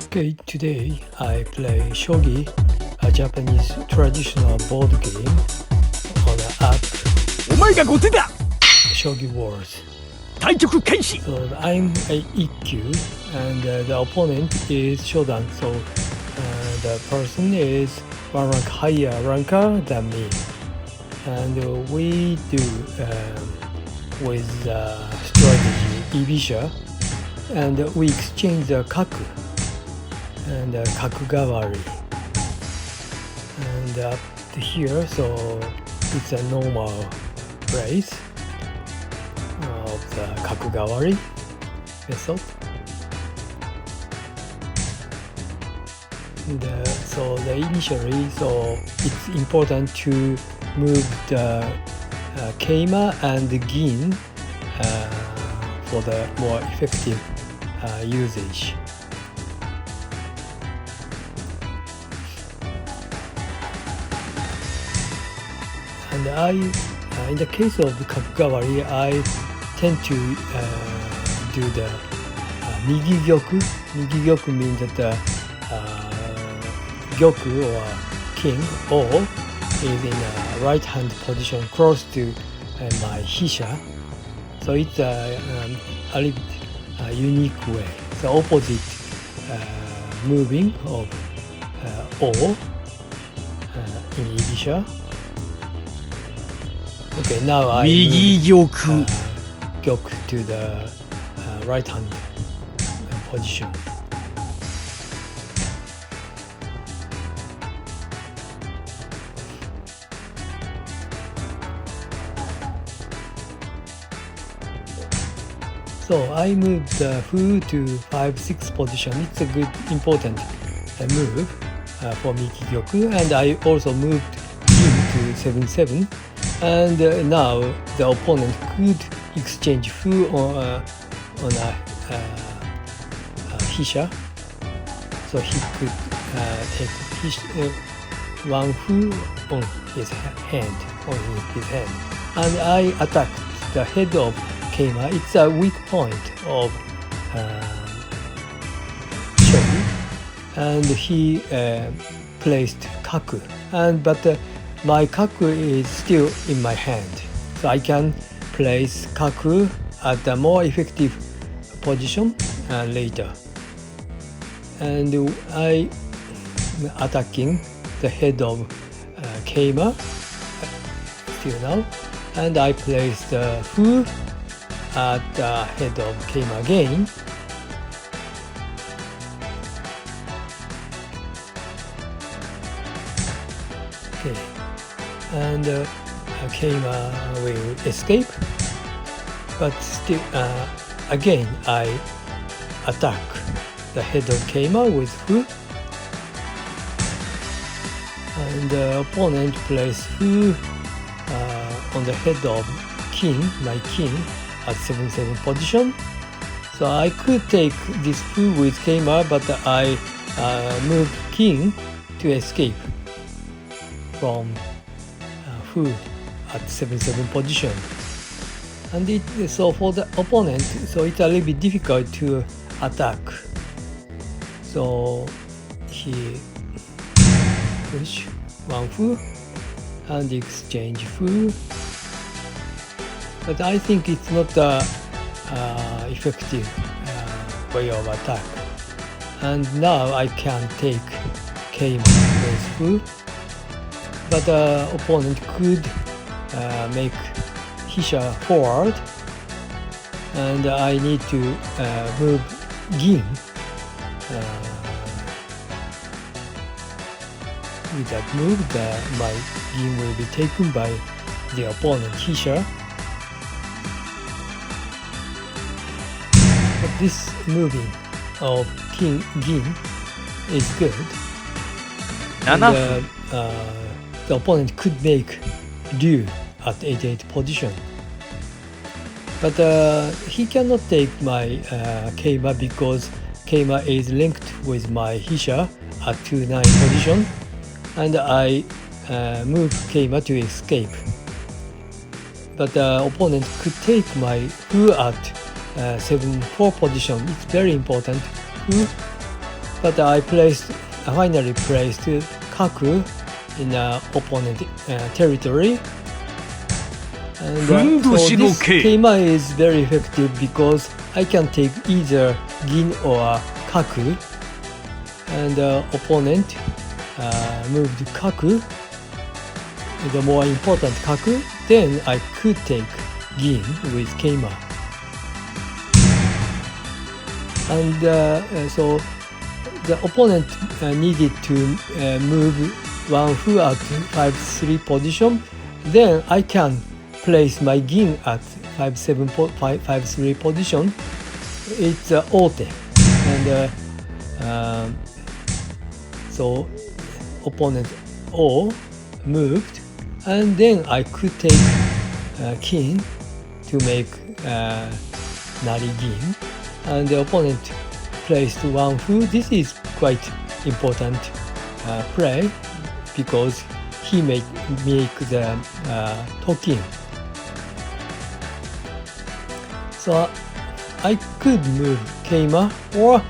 Okay, today I play Shogi, a Japanese traditional board game on the app お前が後手だ Shogi Wars. 対局開始 So I'm a Ikkyu and the opponent is Shodan. So the person is one rank higher ranker than me. And we do with strategy Aiibisha, and we exchange the kaku and Kakugawari. And up to here, so it's a normal race of the Kakugawari method. And, so initially, so it's important to move the keima and the gin for the more effective usage. And in the case of Kakugawari, I tend to do the Migigyoku. Migigyoku means that the gyoku or king or is in a right hand position close to my hisha. So it's a little bit unique way. The opposite moving of O in Aiibisha. Okay, now I 右玉 gyoku to the right hand position. So I moved the Fu to 5-6 position. It's a good important move for Migigyoku, and I also moved Yin to 7-7. And now the opponent could exchange Fu on a hisha, so he could take one Fu on his hand, and I attacked the head of keima. It's a weak point of Shogi, and he placed kaku, but my kaku is still in my hand, so I can place kaku at a more effective position later. And I attacking the head of keima still now, and I place the Fu at the head of keima again. Okay. And keima will escape, but still again I attack the head of keima with Fu, and the opponent plays Fu on the head of king, my king, at 7-7 position. So I could take this Fu with keima, but I moved king to escape from Fu at 7-7 position. And so for the opponent, so it's a little bit difficult to attack. So he push one Fu and exchange Fu. But I think it's not a effective way of attack. And now I can take keima with Fu, but the opponent could make hisha forward, and I need to move gin. With that move, my gin will be taken by the opponent hisha. But this moving of king gin is good. 7 And, the opponent could make Ryu at 8-8 position, but he cannot take my keima because keima is linked with my hisha at 2-9 position, and I move keima to escape. But the opponent could take my Fu at 7-4 position. It's very important. Fu but I finally placed Kaku in opponent territory. And so this keima is very effective because I can take either Gin or Kaku, and opponent moved Kaku, the more important Kaku, then I could take Gin with keima. And so the opponent needed to move one foo at 5-3 position, then I can place my Gin at 5-3 position. It's ote, and so opponent O moved, and then I could take King to make Nari Gin, and the opponent placed one foo. This is quite important play because he make the Tokin. So I could move keima or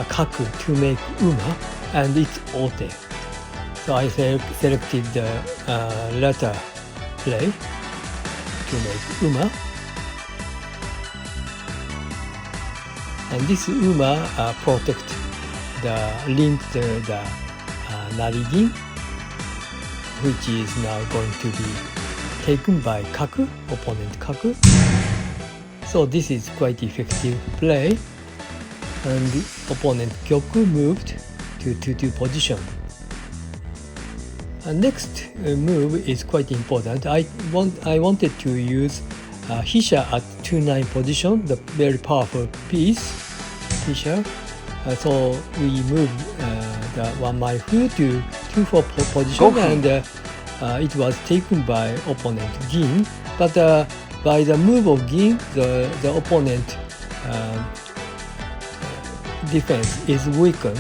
Kaku to make Uma, and it's ote. So I selected the latter play to make Uma. And this Uma protect link the Narigin, which is now going to be taken by Kaku, opponent Kaku. So this is quite effective play, and the opponent Kyoku moved to 2-2 position. And next move is quite important. I wanted to use Hisha at 2-9 position, the very powerful piece, Hisha. So we moved the one my foo to 2-4 position, and it was taken by opponent Gin. But by the move of Gin, the opponent defense is weakened,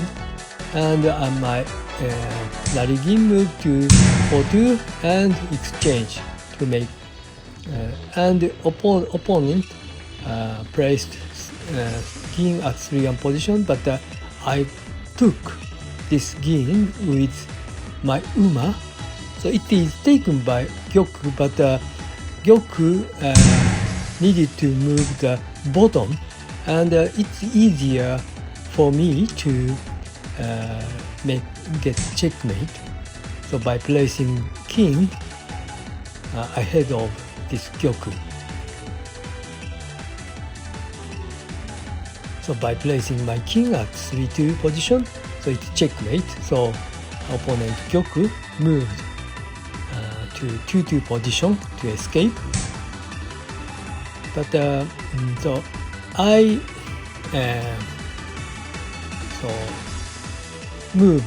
and my Narigin moved to 4-2 and exchange to make, and opponent placed Gin at 3-1 position, but I took this Gin with my Uma, so it is taken by Gyoku, but Gyoku needed to move the bottom, and it's easier for me to get checkmate. So by placing King ahead of this Gyoku. So by placing my King at 3-2 position, so it's checkmate. So opponent Gyoku moved to 2-2 position to escape. But so I move.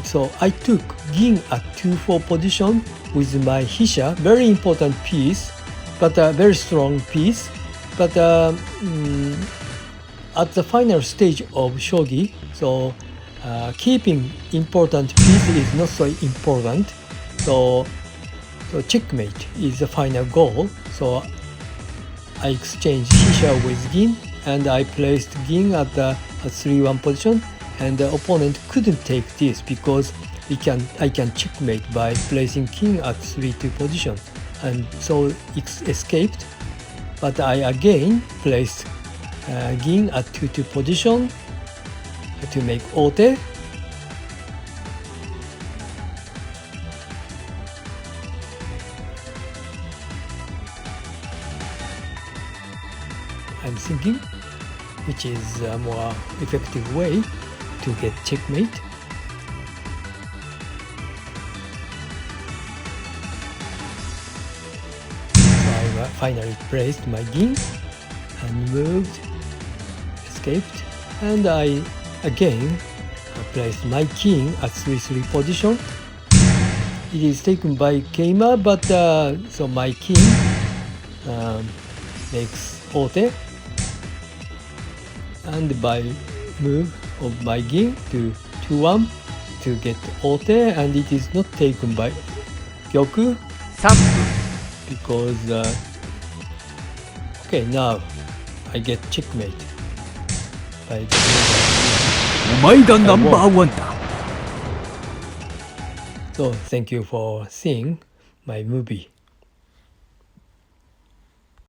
So I took Gin at 2-4 position with my Hisha, very important piece, but a very strong piece. But at the final stage of shogi, so keeping important piece is not so important. So checkmate is the final goal. So I exchanged Hisha with Gin, and I placed Gin at the 3-1 position, and the opponent couldn't take this because I can checkmate by placing King at 3-2 position, and so it escaped. But I again placed Gin at 2-2 position to make ote. I'm thinking which is a more effective way to get checkmate. So I finally placed my Gin and moved, escaped, and I again placed my King at 3-3 position. It is taken by keima, but so my King makes ote, and by move of my Gin to 2-1 to get ote, and it is not taken by Gyoku because okay, now I get checkmate by the お前がナンバーワンだ。 So thank you for seeing my movie.